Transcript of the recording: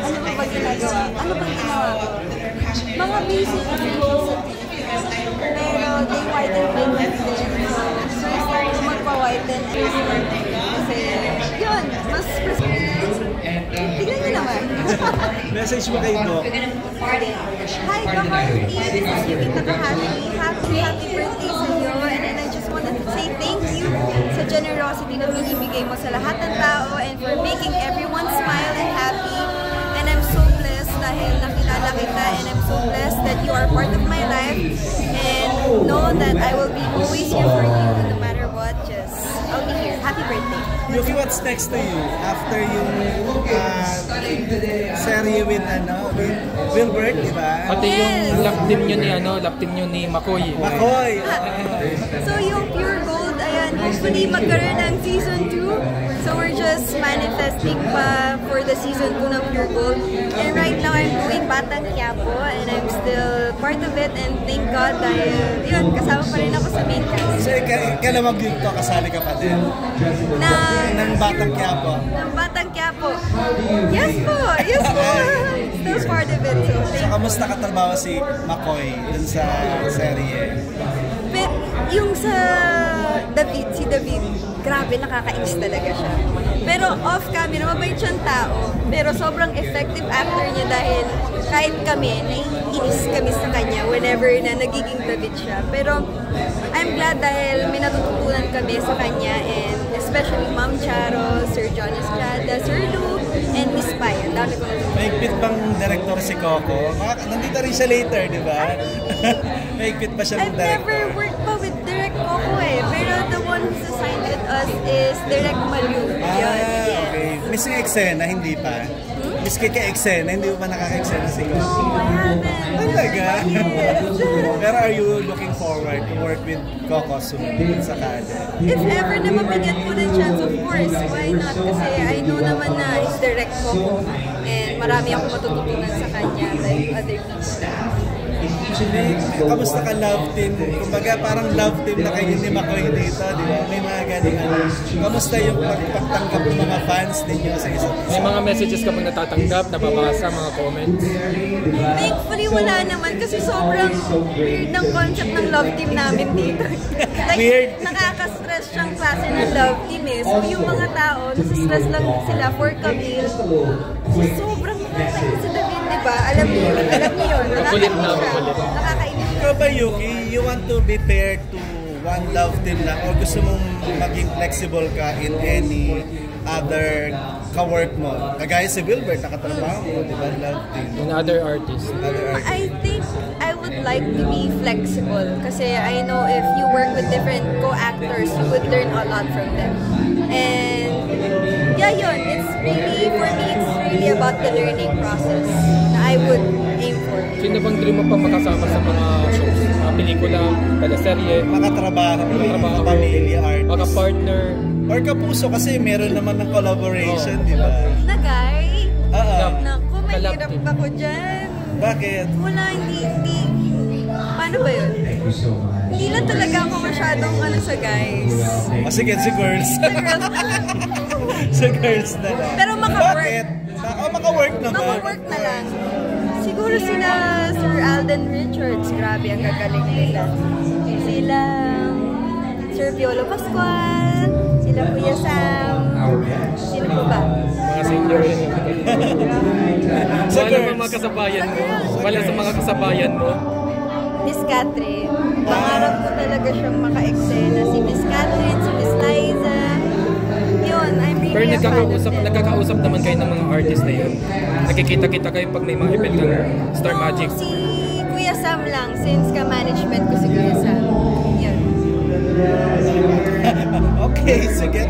Ano ba ginagawa? Ano ba ginawa ko? Mga basic things. Pero they whiten my teeth din. So, first time ko magpa-whiten is kasi, yun, mas tignan nyo naman. Message mo kay Doc. Hi, Kahari. This is Yukita Kahari. Happy birthday sa iyo. And then I just wanted to say thank you sa generosity na binibigay mo sa lahat ng tao and for making everyone smile and happy. And I'm so blessed dahil nakilala kita and I'm so blessed that you are part of my life. And know that I will be always here for you no matter what. Just, I'll be here. Happy birthday. Yuki, what's next to you? After yung serye with Wilbert, di ba? Pati yung lap team nyo ni Makoy. Makoy! So yung Pure Gold, ayan, hopefully magkaroon ng season 2. So we're just manifesting pa for the season 2 ng Pure Gold. And right now I'm doing Batang Quiapo and I'm still part of it and thank God dahil yun, kasama pa rin ako sa main cast. So ikalamag dito, kasali ka pa din? Ng Batang Quiapo? Ng Batang Quiapo. Yes po! Yes po! Still part of it. So kamusta katrabaho si Makoy dun sa serye? But yung sa si David, grabe, nakaka-ins talaga siya. Pero off-camera, mabait siyang tao. Pero sobrang effective actor niya dahil kahit kami, naiinis kami sa kanya whenever na nagiging David siya. Pero I'm glad dahil may natututunan kami sa kanya and especially Ma'am Charo, Sir John Estrada, Sir Lou, and Miss Pai. Ang dami ko natutunan. Mahigpit bang director si Coco? Nandito rin siya later, di ba? Mahigpit pa siya ng director. I've never worked pa with Direct Coco pero the one who's assigned with us is Direct Malu. Okay. Miss yung eksena, hindi pa? Miss ka eksena, hindi mo pa nakaka-eksena si Coco? No, I haven't. Talaga? Pero are you looking forward to work with Coco soon sa Kade? If ever na mabigyan ko ng chance, of course, why not? Kasi I know naman na he's Direct Coco and marami akong matututunan sa kanya like other people. Kamusta ka love team? Kumbaga parang love team na kayo ni Makoy dito, di ba? May mga galing Kamusta yung pagtanggap ng mga fans ninyo sa isa't isa? May mga messages ka bang natatanggap, nababasa, mga comments? Thankfully wala naman kasi sobrang weird ng concept ng love team namin dito. Like, weird? Nakaka-stress siyang klase ng love team eh. So yung mga tao, nasa-stress lang sila for Camille. So sobrang nakakainis si David, di ba? Alam niyo yun. Kulit na, kulit. Nakakainis. Ikaw ba, Yuki, you want to be paired to one love team lang o gusto mong maging flexible ka in any other ka-work mo? Kagaya si Wilbert, nakatrabaho mo, di ba? Love team. And other artists. I think I would like to be flexible kasi I know if you work with different co-actors, you would learn a lot from them. And yeah, yun. It's really, for me, it's really about the learning process na I would aim for. Sino bang dream mo pa makasama sa mga shows? Mga pelikula, teleserye? Makatrabaho, pamilya, artist. Maka-partner. Or kapuso kasi meron naman ng collaboration, di ba? Na guy? Naku, may Kalap hirap team. ako dyan. Bakit? Wala, hindi. Paano ba yun? Hindi lang talaga ako masyadong sa guys. Sige, si girls. Sa girls na lang. Pero maka-work. Bakit? Maka-work naman. Maka-work na lang. Siguro sila Sir Alden Richards. Grabe, ang gagaling nila. Sila Sir Piolo Pascual. Sila Kuya Sam. Sino po ba? Mga senior yun. Sa Wala girls. sa mga kasabayan mo. Wala sa mga kasabayan mo. Miss Catherine. Pangarap ko talaga siyang maka-eksena. Si Miss Catherine, si Miss Liza. Yun, I'm really Pero a fan of them. nagkakausap naman kayo ng mga artist na yun. Nakikita-kita kayo pag may mga event ng Star Magic. Si Kuya Sam lang, since ka-management ko si Kuya Sam. Yun. Okay, sige.